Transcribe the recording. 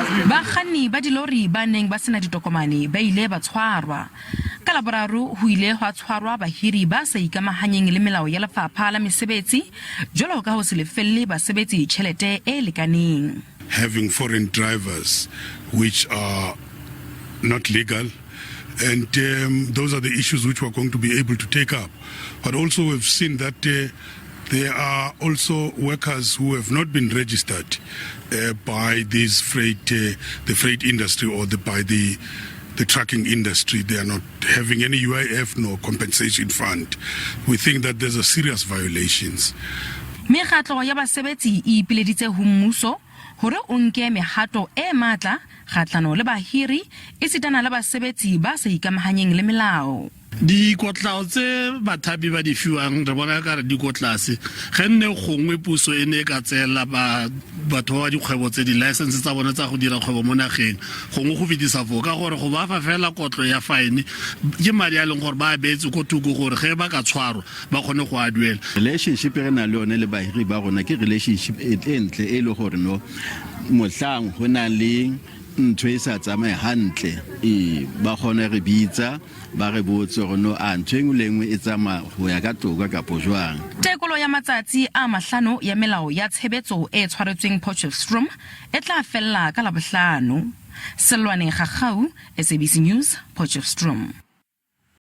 Bakganni ba dilori ba neng ba sena ditokomane ba ile ba tshwarwa. Ka Laboraro ho ile hwa tshwarwa bahiri ba sa ikamahanyeng le melao ya Lefapha la mesebetsi jwalo ka ho se lefelle basebetsi tjhelete e lekaneng. Having foreign drivers which are not legal, and those are the issues which we're going to be able to take up. But also we've seen that there are also workers who have not been registered by these the freight industry or by the trucking industry. They are not having any UIF nor compensation fund. We think that there's a serious violations. Mekgatlo ya basebetsi e ipileditse ho mmuso hore o nke mehato e matla kgatlano le bahiri e sitana le basebetsi ba sa ikamahanyeng le melao. Di kotlao tse bathapi ba di fiwang re bona ka re di kotlase ge nne gongwe puso e ne ka tsela batho ba dikgwebo tse di license tsa bona tsa go dira kgwebo mo nageng gongwe go fetisa fo ka gore go ba fa fela kotlo ya fine ke madi a leng gore ba beetse go tuku gore ge ba ka tshwarwa ba kgone go a duela. Relationship re na le one le bahiri ba rona ke relationship e ntle e le gore no mohlang go na le ntwe e sa tsamaye hantle ba kgone re bitsa ba re botse gore no a ntweng lengwe e tsamaya go ya ka toka ka pojwang. Tekolo ya matsatsi a mahlano ya melao ya tshebetso e tshwaretsweng Protchefstroom e tla fella ka Labohlano. Selwane Gagau, SABC News, Protchefstroom.